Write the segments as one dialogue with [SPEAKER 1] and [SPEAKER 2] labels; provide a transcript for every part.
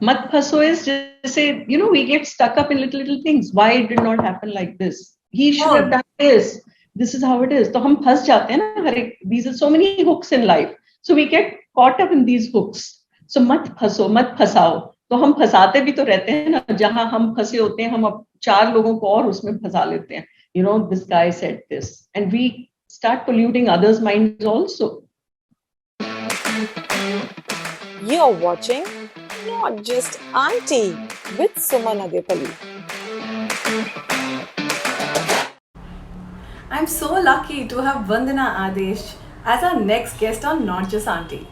[SPEAKER 1] Mat phaso is just say, we get stuck up in little things. Why it did not happen like this? He should have
[SPEAKER 2] Oh,
[SPEAKER 1] done this. This is how it is. तो हम फंस जाते हैं ना हर एक. These are so many hooks in life. So we get caught up in these hooks. So मत फंसो, मत फंसाओ. तो हम फंसाते भी तो रहते हैं ना. जहां हम फंसे होते हैं, हम अब 4 लोगों को और उसमें फंसा लेते हैं. This guy said this, and we start polluting others' minds also.
[SPEAKER 3] You're watching Not Just Auntie with Suman Aadesh.
[SPEAKER 2] I'm so lucky to have Vandna Aadesh as our next guest on Not Just Auntie.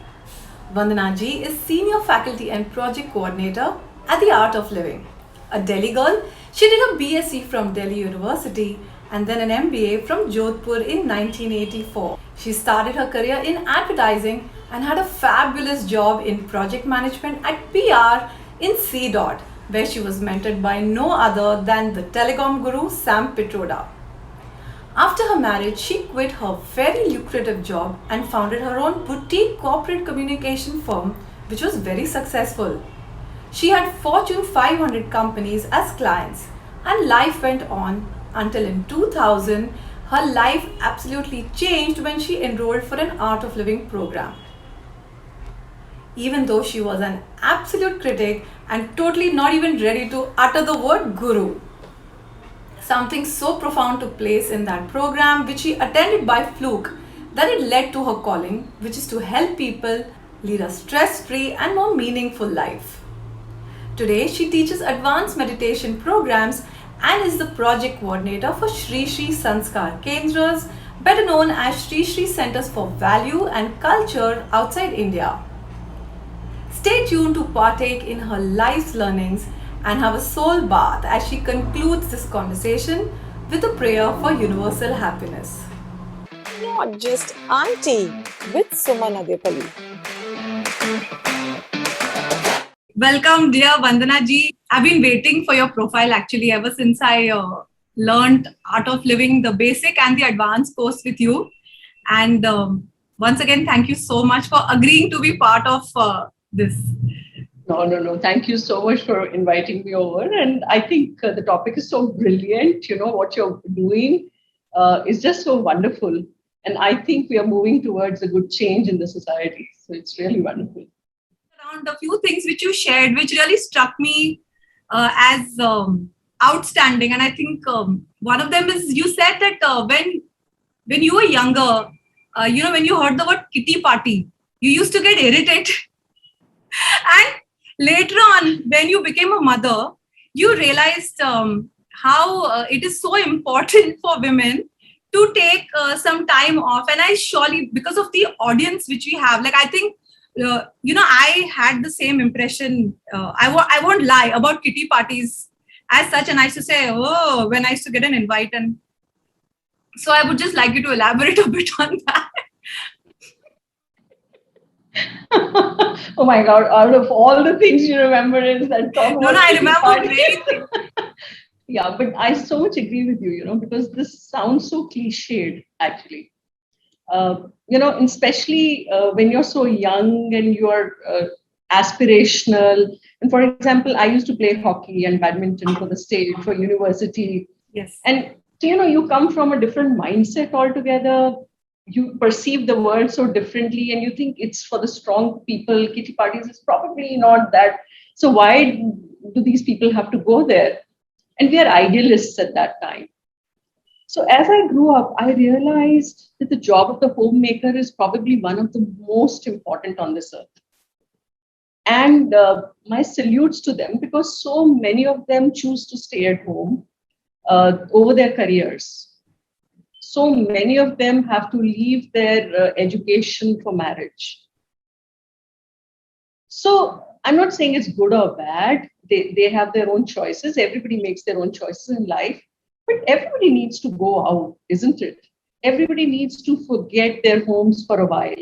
[SPEAKER 2] Vandnaji is Senior Faculty and Project Coordinator at the Art of Living. A Delhi girl, she did a BSc from Delhi University and then an MBA from Jodhpur in 1984. She started her career in advertising and had a fabulous job in project management at PR in CDOT, where she was mentored by no other than the telecom guru Sam Pitroda. After her marriage, she quit her very lucrative job and founded her own boutique corporate communication firm, which was very successful. She had Fortune 500 companies as clients, and life went on until in 2000, her life absolutely changed when she enrolled for an Art of Living program. Even though she was an absolute critic and totally not even ready to utter the word guru. Something so profound took place in that program, which she attended by fluke, that it led to her calling, which is to help people lead a stress-free and more meaningful life. Today, she teaches advanced meditation programs and is the project coordinator for Sri Sri Sanskar Kendras, better known as Sri Sri Centers for Value and Culture outside India. Stay tuned to partake in her life's learnings and have a soul bath as she concludes this conversation with a prayer for universal happiness.
[SPEAKER 3] Not Just Auntie with Suman Aadesh.
[SPEAKER 2] Welcome, dear Vandnaji. I've been waiting for your profile actually ever since I learned Art of Living, the basic and the advanced course with you. And once again, thank you so much for agreeing to be part of this.
[SPEAKER 1] No. Thank you so much for inviting me over. And I think the topic is so brilliant. What you're doing is just so wonderful. And I think we are moving towards a good change in the society. So it's really wonderful.
[SPEAKER 2] Around a few things which you shared, which really struck me as outstanding. And I think one of them is you said that when you were younger, when you heard the word kitty party, you used to get irritated. And later on, when you became a mother, you realized how it is so important for women to take some time off. And I surely, because of the audience which we have, like I think, I had the same impression. I won't lie about kitty parties as such. And I used to say, oh, when I used to get an invite. And so I would just like you to elaborate a bit on that.
[SPEAKER 1] Oh my God, out of all the things you remember is that talk
[SPEAKER 2] No,
[SPEAKER 1] about
[SPEAKER 2] I
[SPEAKER 1] kitty
[SPEAKER 2] remember
[SPEAKER 1] party.
[SPEAKER 2] many things.
[SPEAKER 1] Yeah, but I so much agree with you, because this sounds so cliched, actually. Especially when you're so young and you're aspirational. And for example, I used to play hockey and badminton for the state, for university.
[SPEAKER 2] Yes.
[SPEAKER 1] And, you come from a different mindset altogether. You perceive the world so differently and you think it's for the strong people. Kitty parties is probably not that. So why do these people have to go there? And we are idealists at that time. So as I grew up, I realized that the job of the homemaker is probably one of the most important on this earth. And my salutes to them, because so many of them choose to stay at home over their careers. So many of them have to leave their education for marriage. So I'm not saying it's good or bad. They have their own choices. Everybody makes their own choices in life. But everybody needs to go out, isn't it? Everybody needs to forget their homes for a while.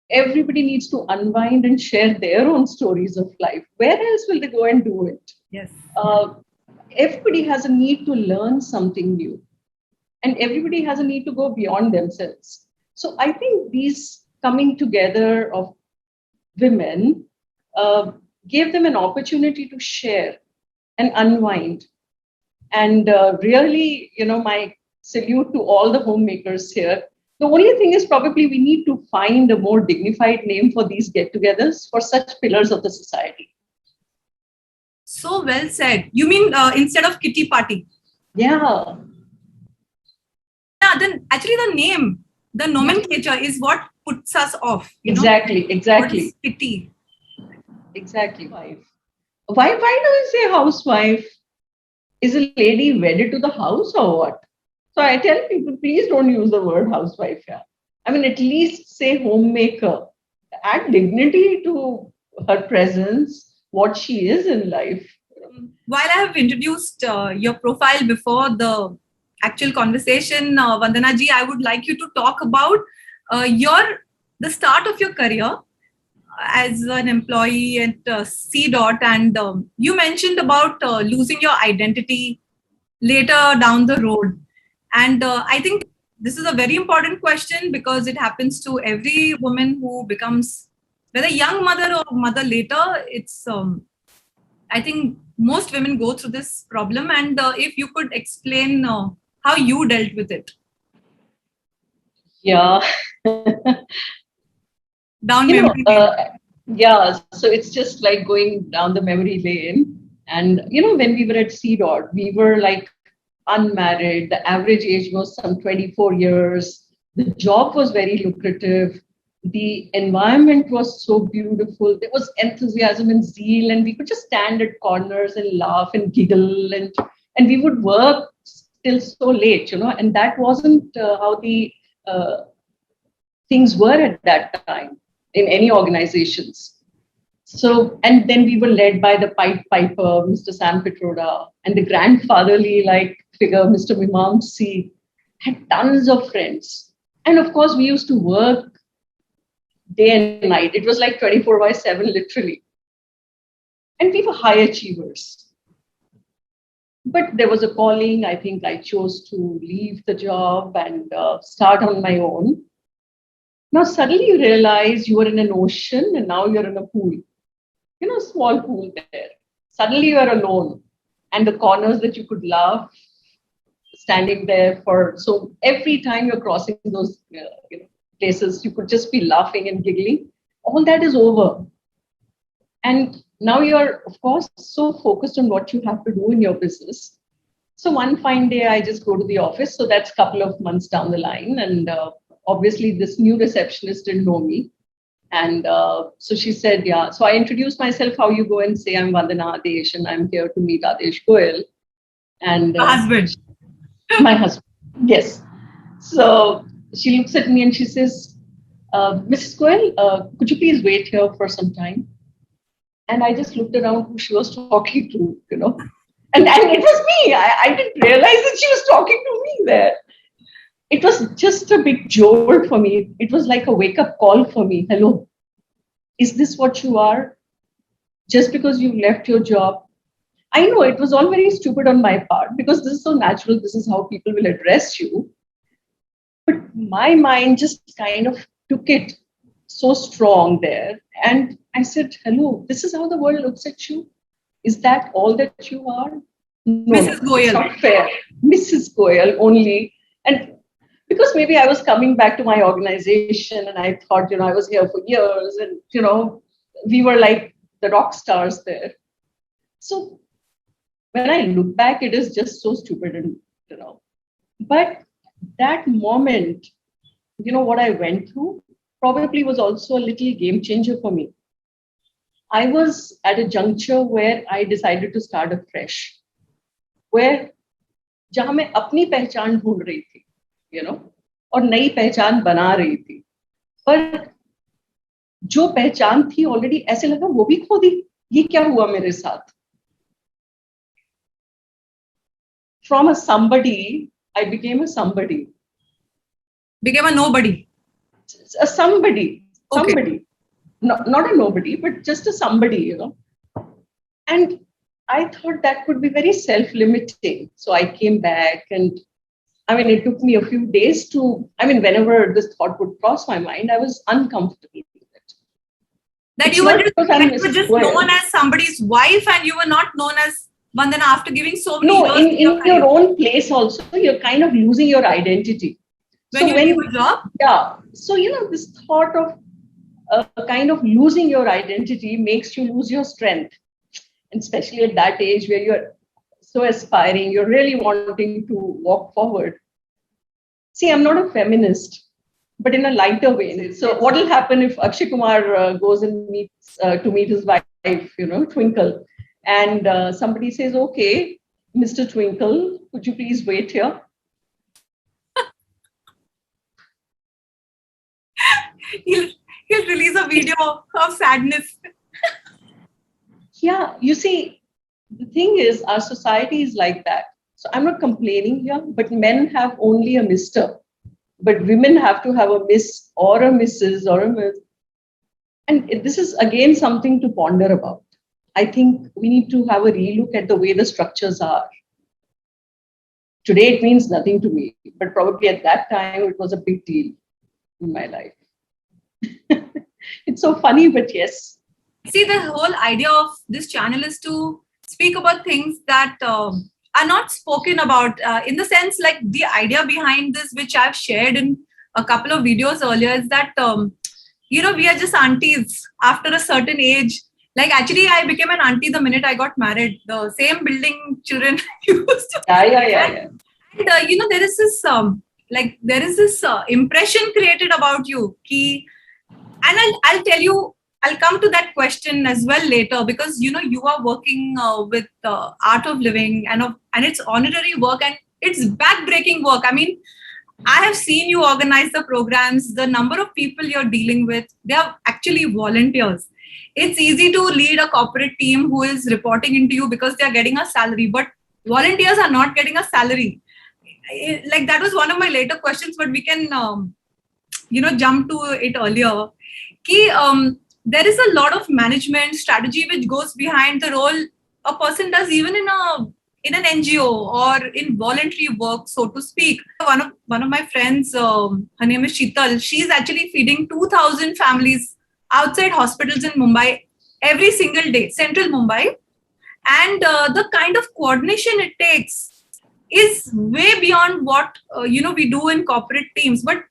[SPEAKER 1] Everybody needs to unwind and share their own stories of life. Where else will they go and do it?
[SPEAKER 2] Yes.
[SPEAKER 1] Everybody has a need to learn something new. And everybody has a need to go beyond themselves. So I think these coming together of women gave them an opportunity to share and unwind. And really, my salute to all the homemakers here. The only thing is probably we need to find a more dignified name for these get-togethers for such pillars of the society.
[SPEAKER 2] So well said. You mean instead of kitty party?
[SPEAKER 1] Yeah.
[SPEAKER 2] Yeah, then actually the name, the nomenclature is what puts us off.
[SPEAKER 1] Exactly.
[SPEAKER 2] What is kitty?
[SPEAKER 1] Exactly. Why do we say housewife? Is a lady wedded to the house or what? So I tell people, please don't use the word housewife here. I mean, at least say homemaker. Add dignity to her presence, what she is in life.
[SPEAKER 2] While I have introduced your profile before the actual conversation, Vandnaji, I would like you to talk about the start of your career as an employee at CDOT, and you mentioned about losing your identity later down the road. And I think this is a very important question because it happens to every woman who becomes, whether young mother or mother later. It's I think most women go through this problem, and if you could explain how you dealt with it.
[SPEAKER 1] Yeah.
[SPEAKER 2] Down memory lane.
[SPEAKER 1] Yeah, so it's just like going down the memory lane. And, when we were at CDOT, we were like unmarried. The average age was some 24 years. The job was very lucrative. The environment was so beautiful. There was enthusiasm and zeal, and we could just stand at corners and laugh and giggle, and we would work till so late, and that wasn't how the things were at that time in any organizations. So, and then we were led by the Pied Piper, Mr. Sam Petroda, and the grandfatherly figure, Mr. Mimamsi, had tons of friends. And of course, we used to work day and night. It was like 24/7, literally. And we were high achievers. But there was a calling. I think I chose to leave the job and start on my own. Now, suddenly you realize you are in an ocean and now you're in a pool. A small pool there. Suddenly you are alone. And the corners that you could laugh, standing there so every time you're crossing those places, you could just be laughing and giggling. All that is over. And now you're, of course, so focused on what you have to do in your business. So one fine day, I just go to the office. So that's a couple of months down the line. And obviously, this new receptionist didn't know me. And so she said, yeah. So I introduced myself, how you go and say, I'm Vandna Aadesh and I'm here to meet Aadesh Goyal. And
[SPEAKER 2] husband.
[SPEAKER 1] My husband, yes. So she looks at me and she says, Mrs. Goyal, could you please wait here for some time? And I just looked around who she was talking to, And it was me. I didn't realize that she was talking to me there. It was just a big jolt for me. It was like a wake-up call for me. Hello, is this what you are? Just because you left your job? I know it was all very stupid on my part because this is so natural. This is how people will address you. But my mind just kind of took it so strong there. And I said, hello, this is how the world looks at you? Is that all that you are? No,
[SPEAKER 2] Mrs. Goyal.
[SPEAKER 1] It's not fair. Mrs. Goyal only. And because maybe I was coming back to my organization and I thought, I was here for years and, we were like the rock stars there. So when I look back, it is just so stupid and, but that moment, what I went through probably was also a little game changer for me. I was at a juncture where I decided to start afresh, where जहां मैं अपनी पहचान ढूंढ रही थी, और नई पहचान बना रही थी, पर जो पहचान थी ऑलरेडी ऐसे लगा वो भी खो दी. ये क्या हुआ मेरे साथ? From a somebody, I became a somebody.
[SPEAKER 2] Became a nobody.
[SPEAKER 1] A somebody.
[SPEAKER 2] Okay.
[SPEAKER 1] Somebody. Not a nobody, but just a somebody, And I thought that could be very self-limiting. So I came back and it took me a few days to, whenever this thought would cross my mind, I was uncomfortable with it.
[SPEAKER 2] That
[SPEAKER 1] It's
[SPEAKER 2] you were
[SPEAKER 1] not
[SPEAKER 2] just,
[SPEAKER 1] because
[SPEAKER 2] that
[SPEAKER 1] I'm
[SPEAKER 2] you
[SPEAKER 1] a
[SPEAKER 2] were just
[SPEAKER 1] square.
[SPEAKER 2] known as somebody's wife and you were not known as Vandana after giving so many
[SPEAKER 1] No,
[SPEAKER 2] years to your
[SPEAKER 1] in your
[SPEAKER 2] career.
[SPEAKER 1] own place also, you're kind of losing your identity.
[SPEAKER 2] When you leave a job?
[SPEAKER 1] Yeah. So, this thought of kind of losing your identity makes you lose your strength. And especially at that age where you're so aspiring, you're really wanting to walk forward. See, I'm not a feminist, but in a lighter way. So, what will happen if Akshay Kumar goes and meets to meet his wife, Twinkle, and somebody says, "Okay, Mr. Twinkle, could you please wait here?"
[SPEAKER 2] He'll release a video of sadness.
[SPEAKER 1] Yeah, you see, the thing is, our society is like that. So I'm not complaining here, but men have only a Mr. But women have to have a Miss or a Mrs. or a Miss. And this is again something to ponder about. I think we need to have a relook at the way the structures are. Today it means nothing to me, but probably at that time it was a big deal in my life. It's so funny, but yes.
[SPEAKER 2] See, the whole idea of this channel is to speak about things that are not spoken about, in the sense, like the idea behind this, which I've shared in a couple of videos earlier, is that we are just aunties after a certain age. Like, actually, I became an auntie the minute I got married. The same building children used to.
[SPEAKER 1] Yeah.
[SPEAKER 2] And there is this impression created about you. And I'll tell you, I'll come to that question as well later, because you are working with Art of Living, and it's honorary work and it's back-breaking work. I mean, I have seen you organize the programs. The number of people you're dealing with, they are actually volunteers. It's easy to lead a corporate team who is reporting into you because they are getting a salary, but volunteers are not getting a salary. Like, that was one of my later questions, but we can jump to it earlier. There is a lot of management strategy which goes behind the role a person does, even in an NGO or in voluntary work, so to speak. One of my friends, her name is Sheetal. She's actually feeding 2,000 families outside hospitals in Mumbai every single day, central Mumbai. And the kind of coordination it takes is way beyond what we do in corporate teams. But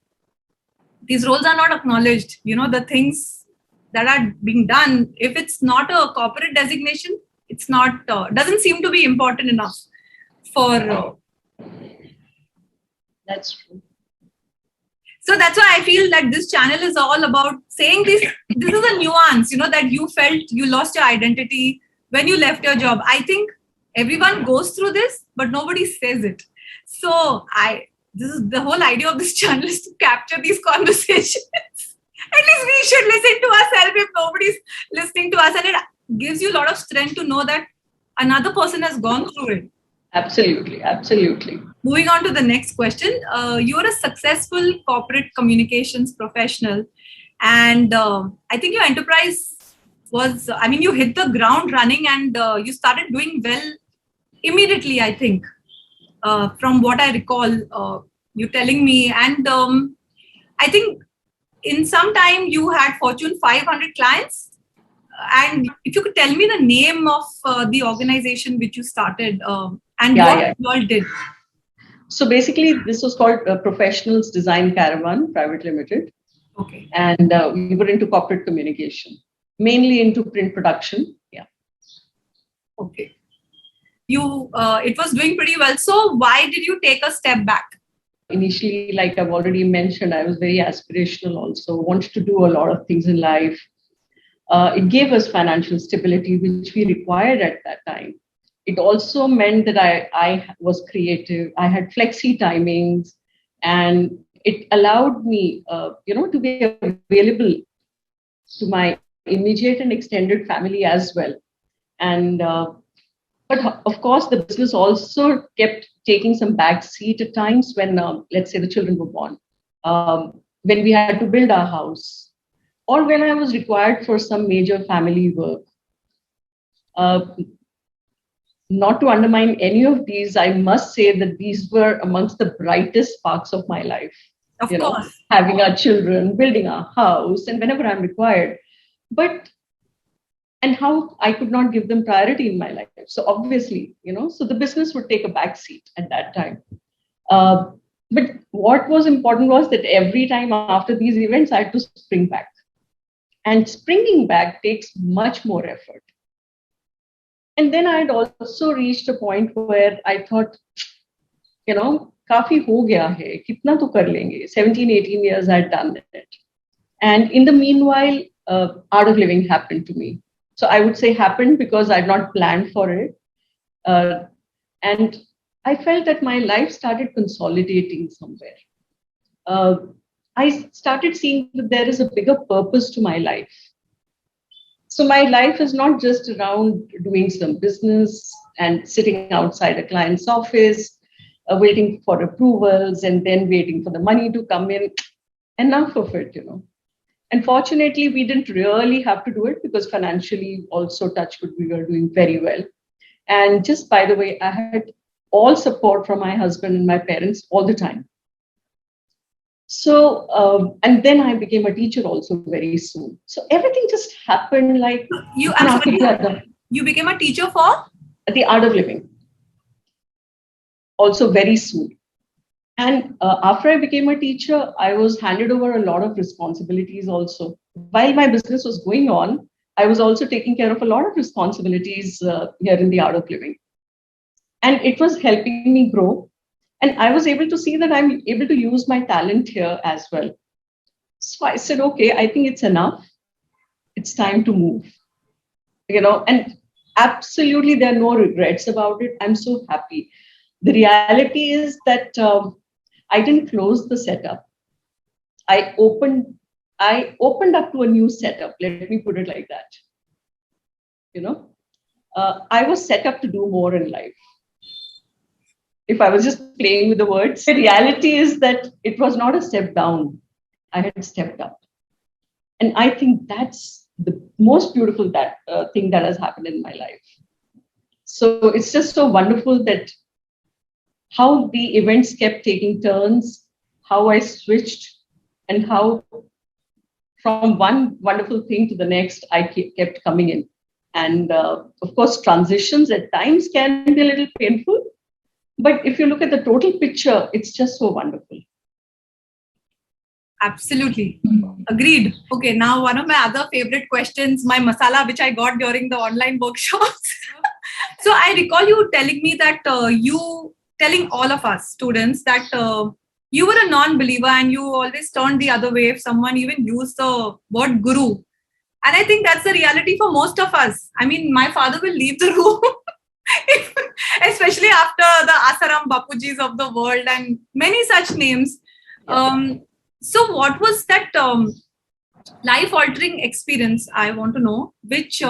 [SPEAKER 2] these roles are not acknowledged. The things that are being done, if it's not a corporate designation, it's not doesn't seem to be important enough for.
[SPEAKER 1] That's true.
[SPEAKER 2] So that's why I feel that this channel is all about saying this. This is a nuance, that you felt you lost your identity when you left your job. I think everyone goes through this, but nobody says it. So this is the whole idea of this channel, is to capture these conversations. At least we should listen to ourselves if nobody's listening to us. And it gives you a lot of strength to know that another person has gone through it.
[SPEAKER 1] Absolutely.
[SPEAKER 2] Moving on to the next question. You're a successful corporate communications professional. And I think your enterprise you hit the ground running, and you started doing well immediately, I think, from what I recall you telling me. And I think in some time you had Fortune 500 clients. And if you could tell me the name of the organization which you started and what you all did.
[SPEAKER 1] So basically, this was called Professionals Design Caravan Private Limited.
[SPEAKER 2] Okay.
[SPEAKER 1] And we were into corporate communication, mainly into print production. Yeah.
[SPEAKER 2] Okay. It was doing pretty well. So why did you take a step back?
[SPEAKER 1] Initially, like I've already mentioned, I was very aspirational also, wanted to do a lot of things in life. It gave us financial stability, which we required at that time. It also meant that I was creative. I had flexi timings, and it allowed me, to be available to my immediate and extended family as well. And but of course, the business also kept taking some back seat at times when, let's say, the children were born, when we had to build our house, or when I was required for some major family work. Not to undermine any of these, I must say that these were amongst the brightest sparks of my life.
[SPEAKER 2] Of course.
[SPEAKER 1] Having our children, building our house, and whenever I'm required. But and how I could not give them priority in my life. So obviously, so the business would take a back seat at that time. Uh, but what was important was that every time after these events, I had to spring back. And springing back takes much more effort. And then I had also reached a point where I thought, काफी हो गया है, कितना तो कर लेंगे. 17, 18 years I had done it. And in the meanwhile, Art of Living happened to me. So I would say happened because I had not planned for it. And I felt that my life started consolidating somewhere. I started seeing that there is a bigger purpose to my life. So my life is not just around doing some business and sitting outside a client's office, waiting for approvals and then waiting for the money to come in. Enough of it, And fortunately, we didn't really have to do it because financially, also touch wood, we were doing very well. And just by the way, I had all support from my husband and my parents all the time. So, and then I became a teacher also very soon. So everything just happened like
[SPEAKER 2] you became a teacher for
[SPEAKER 1] the Art of Living. Also very soon. And after I became a teacher, I was handed over a lot of responsibilities also. While my business was going on, I was also taking care of a lot of responsibilities here in the Art of Living. And it was helping me grow. And I was able to see that I'm able to use my talent here as well. So I said, okay, I think it's enough. It's time to move. And absolutely there are no regrets about it. I'm so happy. The reality is that I didn't close the setup. I opened up to a new setup. Let me put it like that. I was set up to do more in life. If I was just playing with the words, the reality is that it was not a step down. I had stepped up. And I think that's the most beautiful thing that has happened in my life. So it's just so wonderful that how the events kept taking turns, how I switched, and how from one wonderful thing to the next, I kept coming in. And of course, transitions at times can be a little painful. But if you look at the total picture, it's just so wonderful.
[SPEAKER 2] Absolutely. Agreed. Okay, now one of my other favorite questions, my masala, which I got during the online workshops. So I recall you telling me that telling all of us students that you were a non-believer and you always turned the other way if someone even used the word guru. And I think that's the reality for most of us. I mean, my father will leave the room. Especially after the Asaram Bapujis of the world and many such names. So what was that life-altering experience, I want to know, which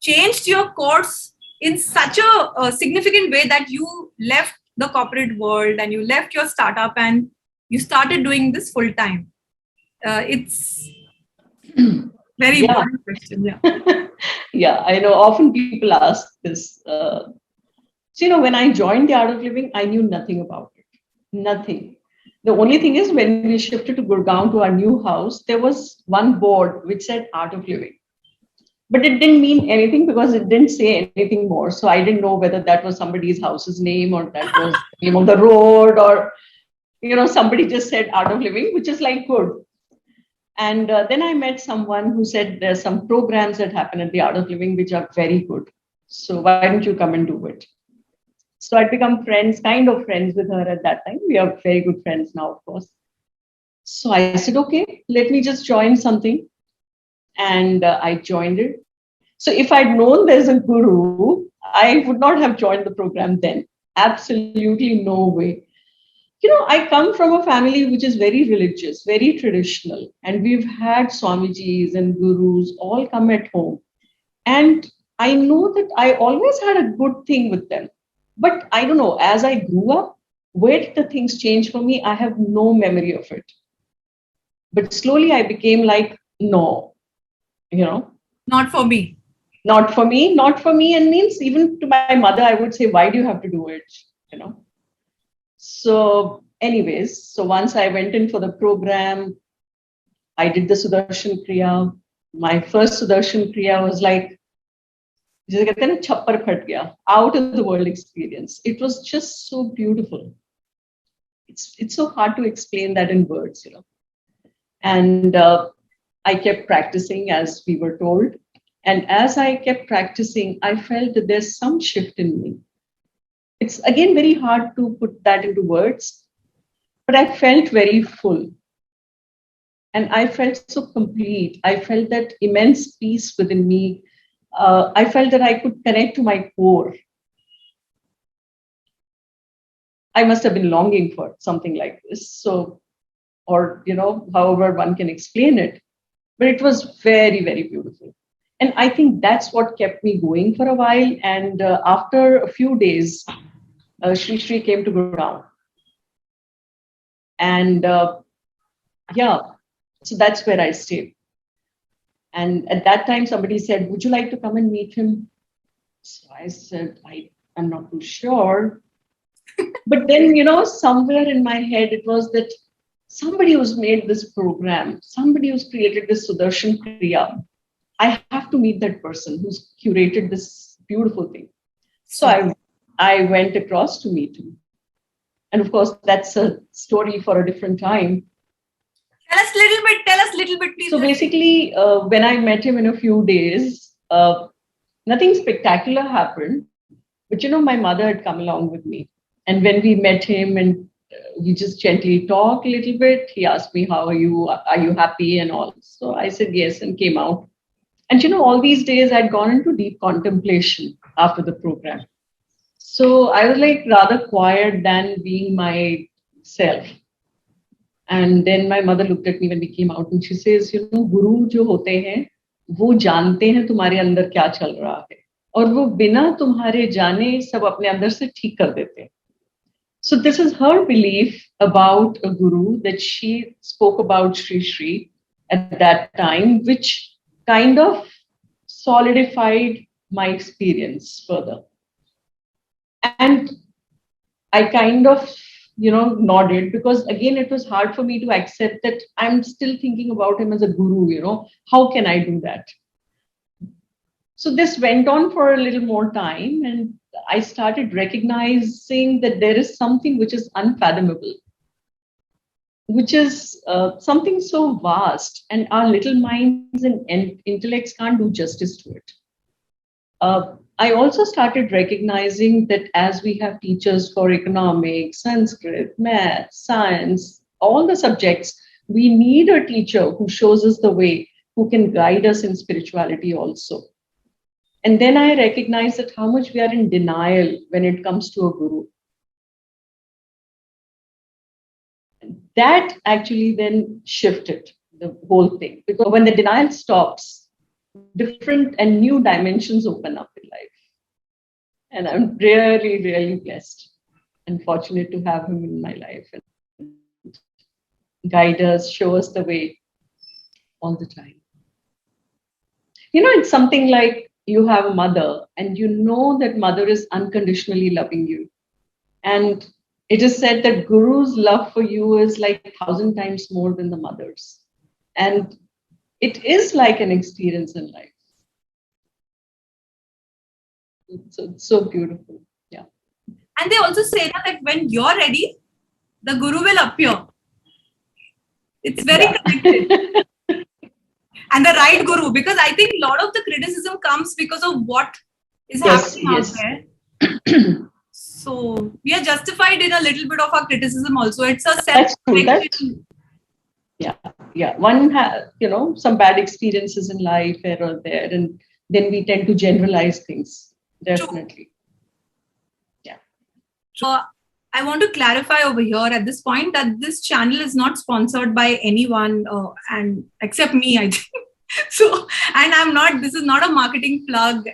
[SPEAKER 2] changed your course in such a significant way that you left the corporate world and you left your startup and you started doing this full time? It's very important question. Yeah.
[SPEAKER 1] Yeah, I know. Often people ask this. So, when I joined the Art of Living, I knew nothing about it. Nothing. The only thing is when we shifted to Gurgaon to our new house, there was one board which said Art of Living. But it didn't mean anything because it didn't say anything more. So I didn't know whether that was somebody's house's name or that was the name of the road or, somebody just said Art of Living, which is like good. And then I met someone who said there's some programs that happen at the Art of Living which are very good. So why don't you come and do it? So I'd become kind of friends with her at that time. We are very good friends now, of course. So I said, okay, let me just join something. And I joined it. So if I'd known there's a guru, I would not have joined the program then. Absolutely no way. I come from a family which is very religious, very traditional. And we've had Swamijis and gurus all come at home. And I know that I always had a good thing with them. But I don't know, as I grew up, where did the things change for me? I have no memory of it. But slowly I became like, no,
[SPEAKER 2] Not for me.
[SPEAKER 1] Not for me, not for me. And means even to my mother, I would say, why do you have to do it? So anyways, so once I went in for the program, I did the Sudarshan Kriya. My first Sudarshan Kriya was like, जिसे कहते हैं ना छप्पर फट गया, out of the world experience. It was just so beautiful. It's so hard to explain that in words, you know. And I kept practicing as we were told. And as I kept practicing, I felt that there's some shift in me. It's again very hard to put that into words, but I felt very full. And I felt so complete. I felt that immense peace within me. I felt that I could connect to my core. I must have been longing for something like this. So, or, you know, however one can explain it. But it was very, very beautiful. And I think that's what kept me going for a while. And after a few days, Sri came to ground. And yeah, so that's where I stayed. And at that time, somebody said, would you like to come and meet him? So I said, I'm not too sure. But then, you know, somewhere in my head, it was that somebody who's made this program, somebody who's created this Sudarshan Kriya, I have to meet that person who's curated this beautiful thing. So I went across to meet him. And of course, that's a story for a different time.
[SPEAKER 2] Tell us a little bit, please.
[SPEAKER 1] So basically, when I met him in a few days, nothing spectacular happened. But, you know, my mother had come along with me. And when we met him and we just gently talked a little bit, he asked me, how are you? Are you happy and all? So I said yes and came out. And, you know, all these days I'd gone into deep contemplation after the program. So I was like rather quiet than being myself. And then my mother looked at me when we came out and she says, you know, Guru jo hote hain, wo जानते हैं तुम्हारे अंदर क्या चल रहा है और वो बिना तुम्हारे जाने सब अपने अंदर से ठीक कर देते हैं. So this is her belief about a guru that she spoke about Sri at that time, which kind of solidified my experience further. And I kind of, you know, nodded because again, it was hard for me to accept that I'm still thinking about him as a guru, you know, how can I do that? So this went on for a little more time and I started recognizing that there is something which is unfathomable, which is something so vast and our little minds and intellects can't do justice to it. I also started recognizing that as we have teachers for economics, Sanskrit, math, science, all the subjects, we need a teacher who shows us the way, who can guide us in spirituality also. And then I recognized that how much we are in denial when it comes to a guru. That actually then shifted the whole thing. Because when the denial stops, different and new dimensions open up in life. And I'm really, really blessed and fortunate to have him in my life and guide us, show us the way all the time. You know, it's something like you have a mother and you know that mother is unconditionally loving you. And it is said that Guru's love for you is like 1,000 times more than the mother's. And it is like an experience in life. It's so beautiful. Yeah.
[SPEAKER 2] And they also say that when you're ready, the Guru will appear. It's very connected. And the right Guru, because I think a lot of the criticism comes because of what is happening out there. So we are justified in a little bit of our criticism also. It's a self-reflection.
[SPEAKER 1] Yeah. One has, you know, some bad experiences in life here or there, and then we tend to generalize things. Definitely. True. Yeah.
[SPEAKER 2] So I want to clarify over here at this point that this channel is not sponsored by anyone and except me, I think. So, and I'm not, this is not a marketing plug.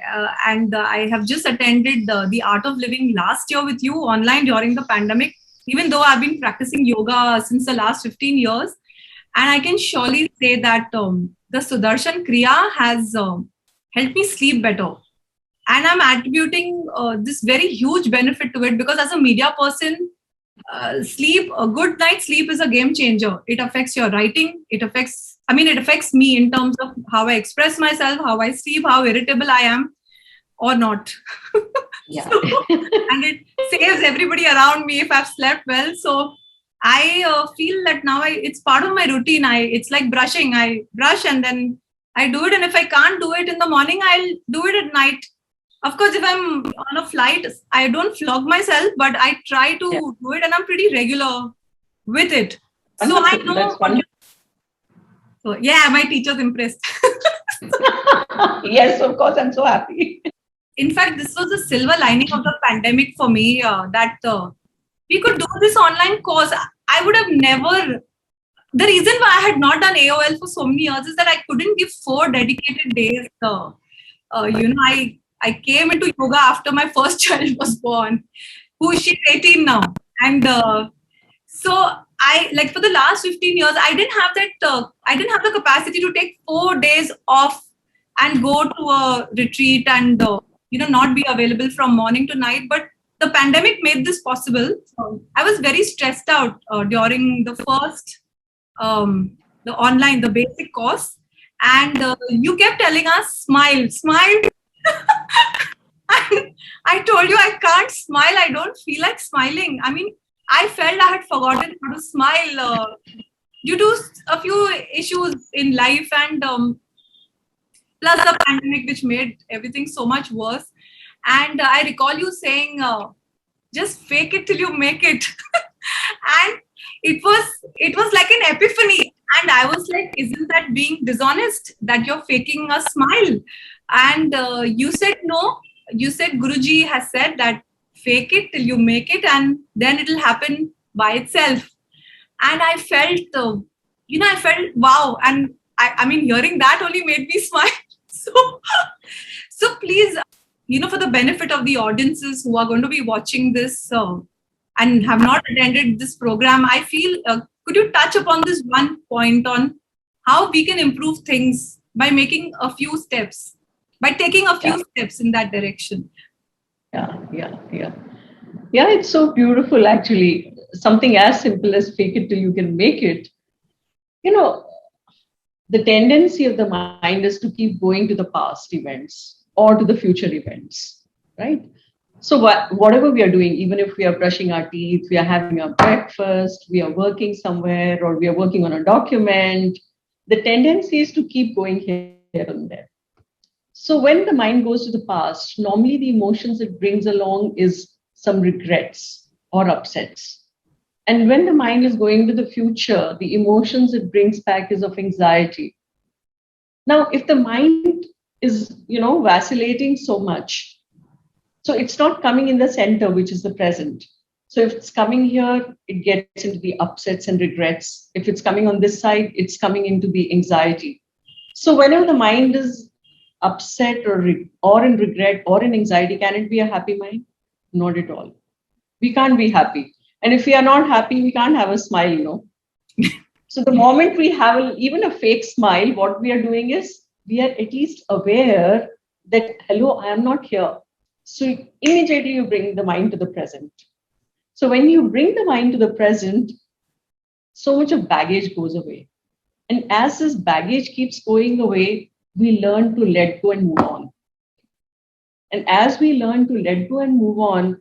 [SPEAKER 2] And I have just attended the Art of Living last year with you online during the pandemic, even though I've been practicing yoga since the last 15 years. And I can surely say that the Sudarshan Kriya has helped me sleep better. And I'm attributing this very huge benefit to it because as a media person, sleep, a good night's sleep is a game changer. It affects your writing. It affects I mean, it affects me in terms of how I express myself, how I sleep, how irritable I am or not.
[SPEAKER 1] Yeah.
[SPEAKER 2] And it saves everybody around me if I've slept well. So I feel that now it's part of my routine. It's like brushing. I brush and then I do it. And if I can't do it in the morning, I'll do it at night. Of course, if I'm on a flight, I don't flog myself, but I try to do it, and I'm pretty regular with it.
[SPEAKER 1] Wonderful.
[SPEAKER 2] So I know.
[SPEAKER 1] That's wonderful.
[SPEAKER 2] So yeah, my teacher's impressed.
[SPEAKER 1] Yes, of course. I'm so happy.
[SPEAKER 2] In fact, this was a silver lining of the pandemic for me, that we could do this online course. I would have never. The reason why I had not done AOL for so many years is that I couldn't give 4 dedicated days. I came into yoga after my first child was born, she's 18 now. And so I, like, for the last 15 years, I didn't have that, I didn't have the capacity to take 4 days off and go to a retreat and, not be available from morning to night. But the pandemic made this possible. I was very stressed out during the first, the basic course. And you kept telling us, smile, smile. And I told you I can't smile. I don't feel like smiling. I mean, I felt I had forgotten how to smile due to a few issues in life, and plus the pandemic, which made everything so much worse. And I recall you saying, just fake it till you make it. And it was like an epiphany. And I was like, isn't that being dishonest that you're faking a smile? And you said, no. You said Guruji has said that fake it till you make it, and then it'll happen by itself. And I felt, I felt wow. And I mean, hearing that only made me smile. So please, for the benefit of the audiences who are going to be watching this and have not attended this program, I feel, could you touch upon this one point on how we can improve things by making a few steps? By taking a few steps in that direction.
[SPEAKER 1] Yeah, it's so beautiful, actually. Something as simple as fake it till you can make it. The tendency of the mind is to keep going to the past events or to the future events, right? So whatever we are doing, even if we are brushing our teeth, we are having our breakfast, we are working somewhere, or we are working on a document, the tendency is to keep going here and there. So when the mind goes to the past, normally the emotions it brings along is some regrets or upsets. And when the mind is going to the future, the emotions it brings back is of anxiety. Now, if the mind is, vacillating so much, so it's not coming in the center, which is the present. So if it's coming here, it gets into the upsets and regrets. If it's coming on this side, it's coming into the anxiety. So whenever the mind is upset or in regret or in anxiety, can it be a happy mind? Not at all. We can't be happy. And if we are not happy, we can't have a smile, So the moment we have even a fake smile, what we are doing is we are at least aware that, hello, I am not here. So immediately you bring the mind to the present. So when you bring the mind to the present, so much of baggage goes away. And as this baggage keeps going away, we learn to let go and move on. And as we learn to let go and move on,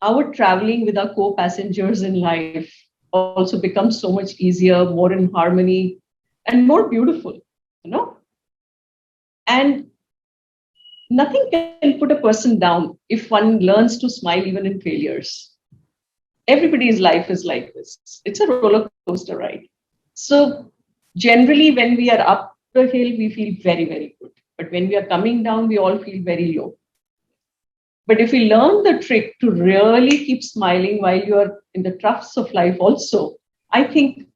[SPEAKER 1] our traveling with our co-passengers in life also becomes so much easier, more in harmony, and more beautiful, And nothing can put a person down if one learns to smile even in failures. Everybody's life is like this. It's a roller coaster ride. So generally, when we are up the hill, we feel very, very good. But when we are coming down, we all feel very low. But if we learn the trick to really keep smiling while you are in the troughs of life also, I think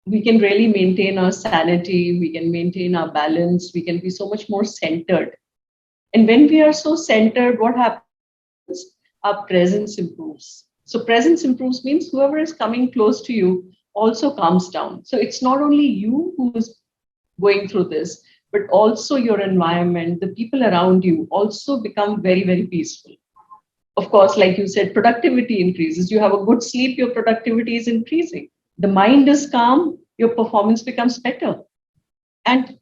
[SPEAKER 1] we can really maintain our sanity, we can maintain our balance, we can be so much more centered. And when we are so centered, what happens? Our presence improves. So presence improves means whoever is coming close to you also calms down. So it's not only you who is going through this, but also your environment, the people around you also become very, very peaceful. Of course, like you said, productivity increases. You have a good sleep, your productivity is increasing. The mind is calm, your performance becomes better. And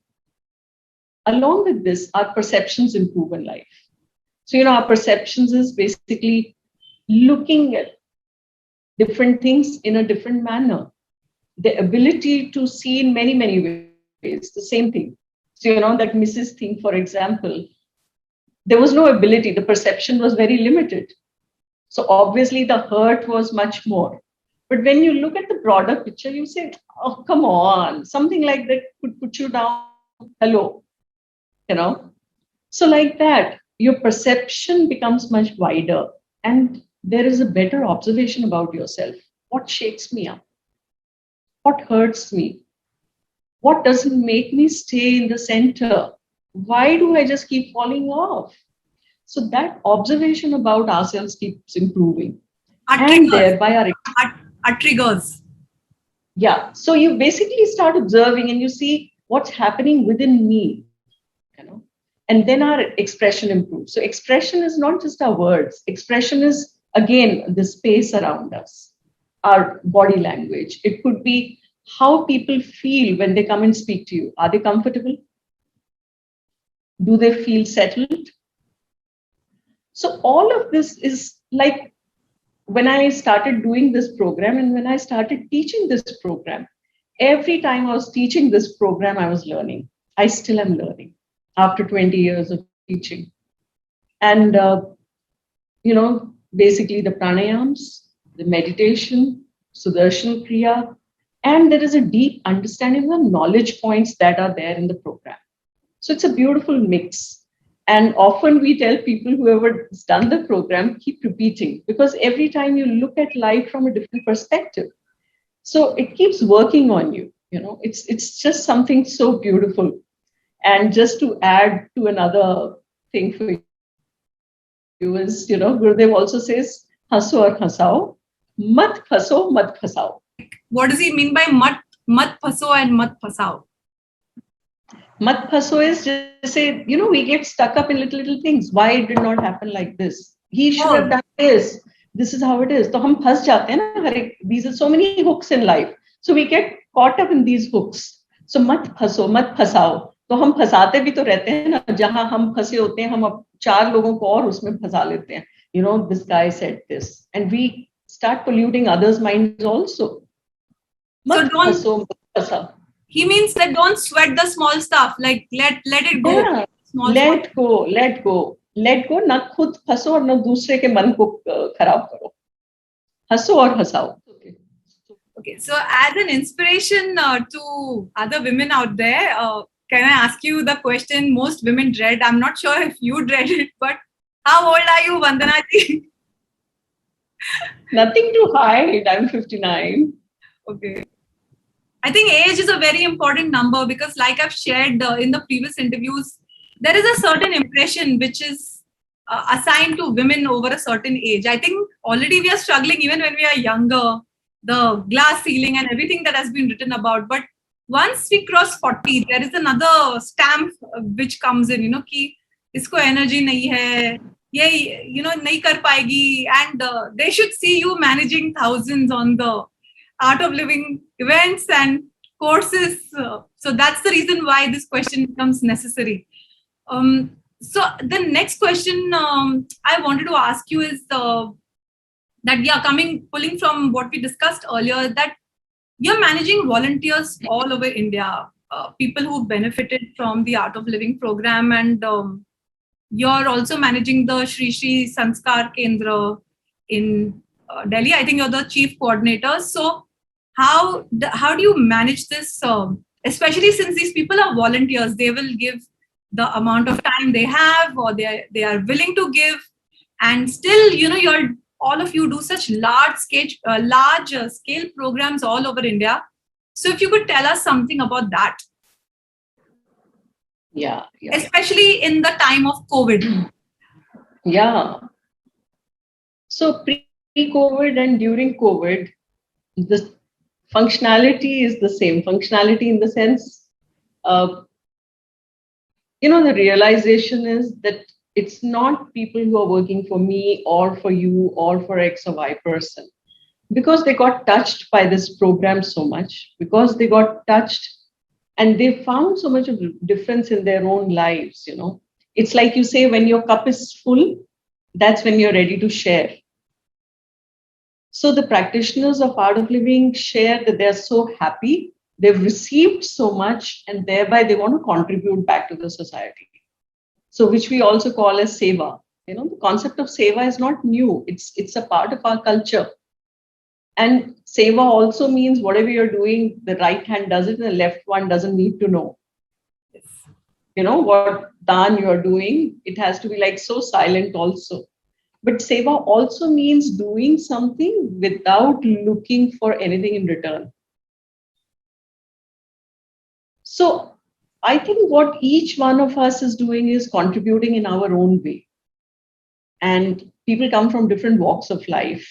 [SPEAKER 1] along with this, our perceptions improve in life. So, our perceptions is basically looking at different things in a different manner. The ability to see in many, many ways, the same thing. So, that Mrs. thing, for example, there was no ability. The perception was very limited. So obviously the hurt was much more. But when you look at the broader picture, you say, oh, come on, something like that could put you down. Hello, So like that, your perception becomes much wider and there is a better observation about yourself. What shakes me up? What hurts me? What doesn't make me stay in the center? Why do I just keep falling off? So that observation about ourselves keeps improving. And thereby
[SPEAKER 2] our triggers.
[SPEAKER 1] Yeah. So you basically start observing and you see what's happening within me, and then our expression improves. So expression is not just our words. Expression is, again, the space around us, our body language. It could be how people feel when they come and speak to you. Are they comfortable? Do they feel settled? So all of this is like when I started doing this program and when I started teaching this program, every time I was teaching this program, I was learning. I still am learning after 20 years of teaching. And, basically the pranayams, the meditation, Sudarshan Kriya, and there is a deep understanding of the knowledge points that are there in the program. So it's a beautiful mix. And often we tell people, whoever has done the program, keep repeating, because every time you look at life from a different perspective. So it keeps working on you. It's just something so beautiful. And just to add to another thing for you is, Gurudev also says, haso aur hasao, mat phaso, mat phasao.
[SPEAKER 2] What does he mean by mat phaso and mat phasao?
[SPEAKER 1] Mat phaso is just say, we get stuck up in little things. Why it did not happen like this? He should have done this. This is how it is. So hum phas jate hain na. These are so many hooks in life. So we get caught up in these hooks. So mat phaso, mat phasao. तो हम फंसाते भी तो रहते हैं ना, जहां हम फंसे होते हैं हम अब 4 लोगों को और उसमें फंसा लेते हैं. This guy said this, and we start polluting others' minds also.
[SPEAKER 2] So he means that don't sweat the small stuff. Like let it go.
[SPEAKER 1] Yeah. Let go. ना खुद फंसो और ना दूसरे के मन को खराब करो. हंसो और हंसाओ.
[SPEAKER 2] Okay. So as an inspiration to other women out there, can I ask you the question most women dread? I'm not sure if you dread it, but how old are you, Vandnaji?
[SPEAKER 1] Nothing to hide. I'm 59.
[SPEAKER 2] Okay. I think age is a very important number because, like I've shared in the previous interviews, there is a certain impression which is assigned to women over a certain age. I think already we are struggling even when we are younger, the glass ceiling and everything that has been written about. But once we cross 40, there is another stamp which comes in, कि इसको energy नहीं है, ये, नहीं कर पाएगी, and they should see you managing thousands on the Art of Living events and courses. So that's the reason why this question becomes necessary. So the next question I wanted to ask you is that, pulling from what we discussed earlier, that you're managing volunteers all over India, people who benefited from the Art of Living program, and you're also managing the Sri Sanskar Kendra in Delhi. I think you're the chief coordinator. So how do you manage this, especially since these people are volunteers? They will give the amount of time they have, or they are willing to give, and still, all of you do such large scale programs all over India. So if you could tell us something about that.
[SPEAKER 1] Yeah.
[SPEAKER 2] Especially in the time of COVID.
[SPEAKER 1] Yeah. So pre-COVID and during COVID, the functionality is the same. Functionality in the sense, the realization is that it's not people who are working for me or for you or for X or Y person. because they got touched by this program so much, because they got touched and they found so much of difference in their own lives. It's like you say, when your cup is full, that's when you're ready to share. So the practitioners of art of living share that they're so happy, they've received so much, and thereby they want to contribute back to the society. So which we also call as seva. The concept of seva is not new. It's a part of our culture. And seva also means whatever you're doing, the right hand does it and the left one doesn't need to know. What dan you're doing, it has to be like so silent also. But seva also means doing something without looking for anything in return. So I think what each one of us is doing is contributing in our own way. And people come from different walks of life.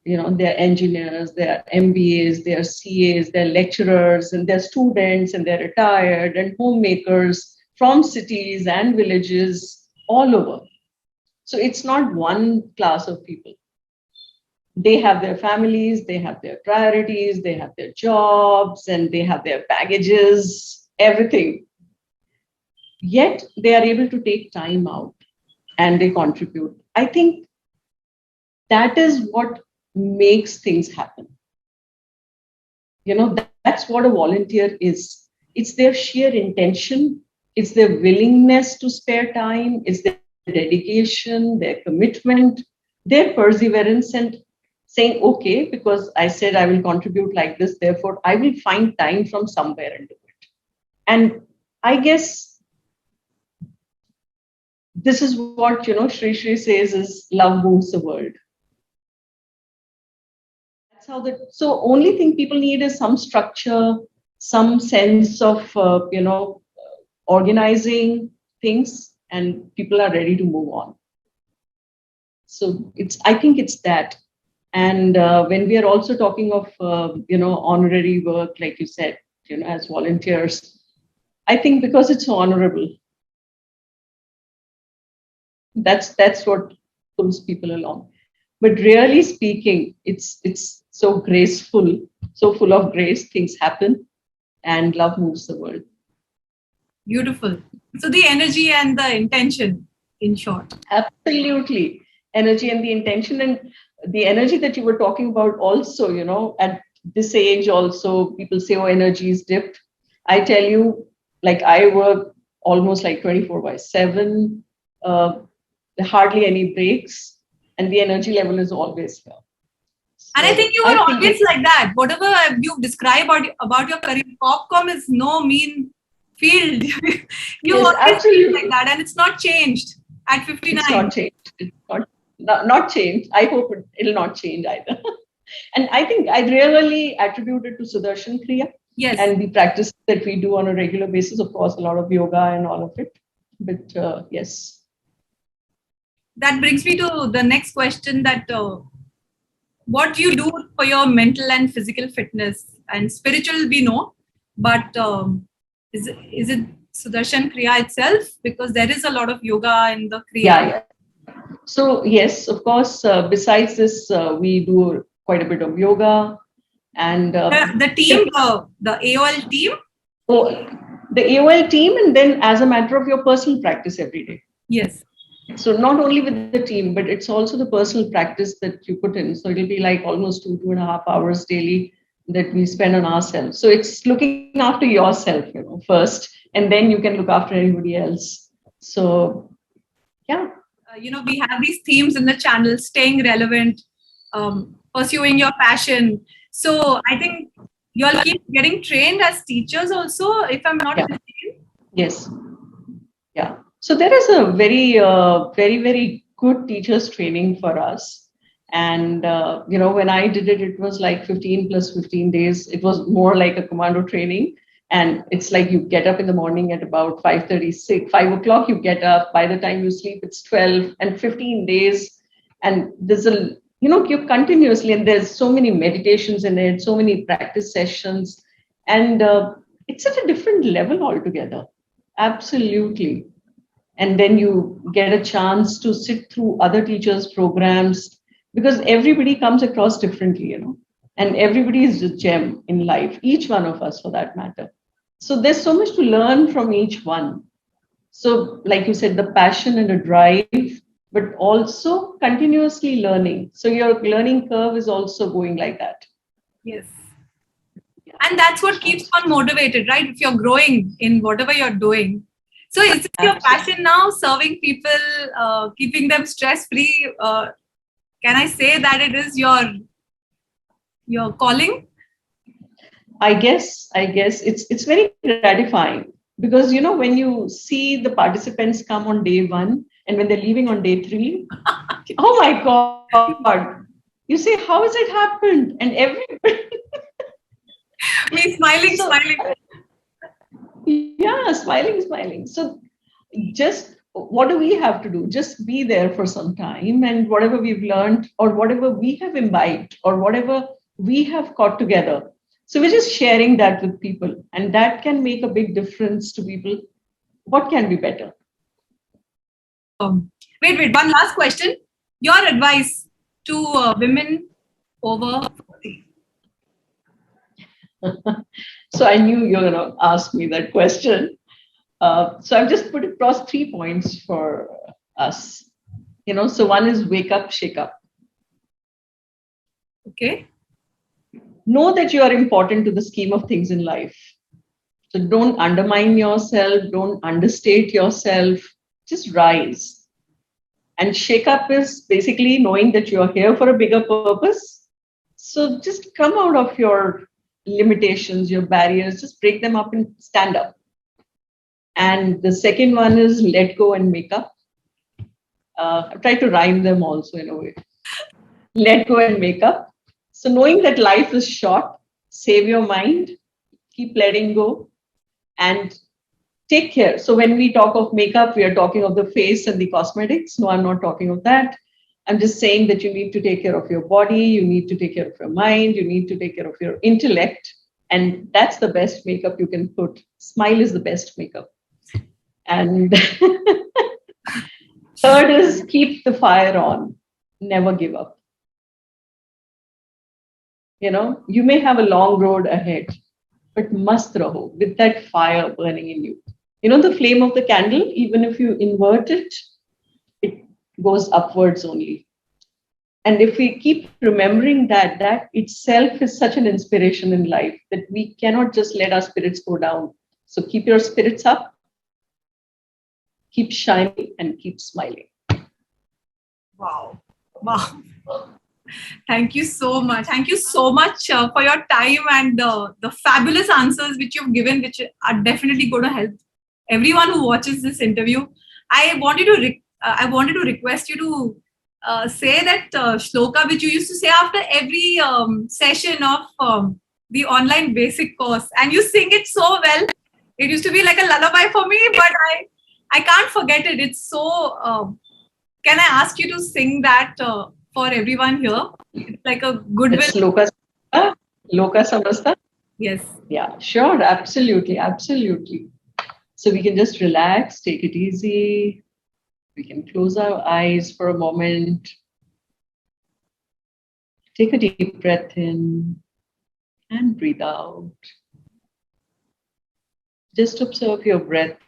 [SPEAKER 1] They're engineers, they're MBAs, they're CAs, they're lecturers, and they're students, and they're retired, and homemakers from cities and villages all over. So it's not one class of people. They have their families, they have their priorities, they have their jobs, and they have their baggages, everything. Yet they are able to take time out and they contribute. I think that is what makes things happen. That's what a volunteer is. It's their sheer intention, it's their willingness to spare time, it's their dedication, their commitment, their perseverance, and saying, okay, because I said I will contribute like this, therefore I will find time from somewhere and do it. And I guess this is what, Sri Sri says is love moves the world. That's how so only thing people need is some structure, some sense of, organizing things, and people are ready to move on. So I think it's that. And when we are also talking of, honorary work, like you said, as volunteers, I think because it's so honorable, that's what pulls people along. But really speaking, it's so graceful, so full of grace, things happen, and love moves the world.
[SPEAKER 2] Beautiful. So the energy and the intention, in short.
[SPEAKER 1] Absolutely. Energy and the intention, and the energy that you were talking about also, at this age also, people say, oh, energy is dipped. I tell you, like I work almost like 24/7, hardly any breaks, and the energy level is always here.
[SPEAKER 2] And I think you were always like that. Whatever you describe about your career, Popcom is no mean field. You always feel like that, and it's not changed at 59.
[SPEAKER 1] It's not changed. It's not changed. I hope it'll not change either. And I think I really attribute it to Sudarshan Kriya.
[SPEAKER 2] Yes.
[SPEAKER 1] And the practice that we do on a regular basis, of course, a lot of yoga and all of it. But yes.
[SPEAKER 2] That brings me to the next question, that what do you do for your mental and physical fitness? And spiritual we know, but is it Sudarshan Kriya itself? Because there is a lot of yoga in the Kriya.
[SPEAKER 1] Yeah. So yes, of course, besides this, we do quite a bit of yoga. And
[SPEAKER 2] the team, the AOL team?
[SPEAKER 1] Oh, the AOL team, and then as a matter of your personal practice every day.
[SPEAKER 2] Yes.
[SPEAKER 1] So not only with the team, but it's also the personal practice that you put in. So it'll be like almost 2.5 hours daily that we spend on ourselves. So it's looking after yourself, first, and then you can look after anybody else. So, yeah.
[SPEAKER 2] We have these themes in the channel: staying relevant, pursuing your passion. So I think you all keep getting trained as teachers also, if I'm not mistaken.
[SPEAKER 1] Yes. Yeah. So there is a very, very, very good teachers training for us. And, when I did it, it was like 15 plus 15 days. It was more like a commando training. And it's like you get up in the morning at about 5:36, 5 o'clock, you get up. By the time you sleep, it's 12 and 15 days. And there's you're continuously, and there's so many meditations in it, so many practice sessions. And it's at a different level altogether. Absolutely. And then you get a chance to sit through other teachers' programs, because everybody comes across differently, And everybody is a gem in life, each one of us for that matter. So there's so much to learn from each one. So, like you said, the passion and the drive, but also continuously learning. So your learning curve is also going like that.
[SPEAKER 2] Yes. And that's what keeps one motivated, right? If you're growing in whatever you're doing. So is it your passion now, serving people, keeping them stress-free? Can I say that it is your calling?
[SPEAKER 1] I guess it's very gratifying because when you see the participants come on day 1 and when they're leaving on day 3, oh my God, you say, how has it happened? And everybody
[SPEAKER 2] Me smiling.
[SPEAKER 1] Yeah, smiling. So just what do we have to do? Just be there for some time, and whatever we've learned or whatever we have imbibed or whatever we have caught together. So we're just sharing that with people, and that can make a big difference to people. What can be better?
[SPEAKER 2] Wait, one last question. Your advice to women over 40.
[SPEAKER 1] So I knew you were going to ask me that question. So I've just put across 3 points for us. So one is wake up, shake up.
[SPEAKER 2] Okay.
[SPEAKER 1] Know that you are important to the scheme of things in life. So don't undermine yourself, don't understate yourself, just rise. And shake up is basically knowing that you are here for a bigger purpose. So just come out of your limitations, your barriers, just break them up and stand up. And the second one is let go and make up. I've tried to rhyme them also in a way. Let go and make up. So knowing that life is short, save your mind, keep letting go, and take care. So when we talk of makeup, we are talking of the face and the cosmetics. No, I'm not talking of that. I'm just saying that you need to take care of your body, you need to take care of your mind, you need to take care of your intellect. And that's the best makeup you can put. Smile is the best makeup. And third is keep the fire on, never give up. You may have a long road ahead, but mast raho, with that fire burning in you. The flame of the candle, even if you invert it, it goes upwards only. And if we keep remembering that, that itself is such an inspiration in life that we cannot just let our spirits go down. So keep your spirits up, keep shining, and keep smiling.
[SPEAKER 2] Wow. Thank you so much. Thank you so much for your time and the fabulous answers which you've given, which are definitely going to help everyone who watches this interview. I wanted to request you to say that shloka which you used to say after every session of the online basic course, and you sing it so well. It used to be like a lullaby for me, but I can't forget it. It's so. Can I ask you to sing that for everyone here? It's like a goodwill.
[SPEAKER 1] It's Loka Samasta?
[SPEAKER 2] Yes.
[SPEAKER 1] Yeah, sure. Absolutely. So we can just relax, take it easy. We can close our eyes for a moment. Take a deep breath in and breathe out. Just observe your breath.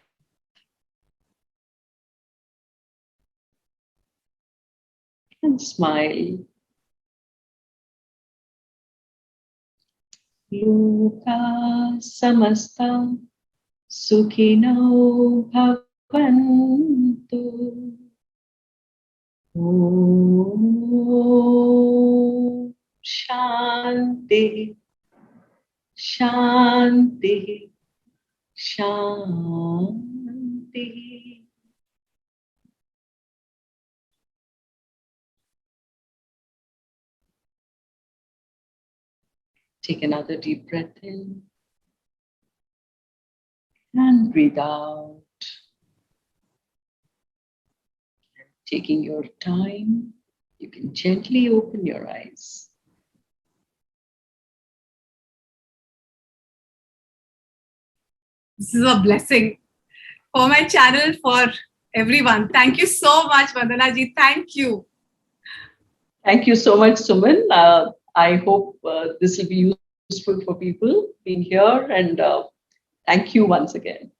[SPEAKER 1] And smile. Loka samasta sukhino bhavantu. Om Shanti, Shanti, Shanti. Take another deep breath in and breathe out. Taking your time, you can gently open your eyes.
[SPEAKER 2] This is a blessing for my channel, for everyone. Thank you so much, Vandnaji. Thank you.
[SPEAKER 1] Thank you so much, Suman. I hope this will be useful for people being here, and thank you once again.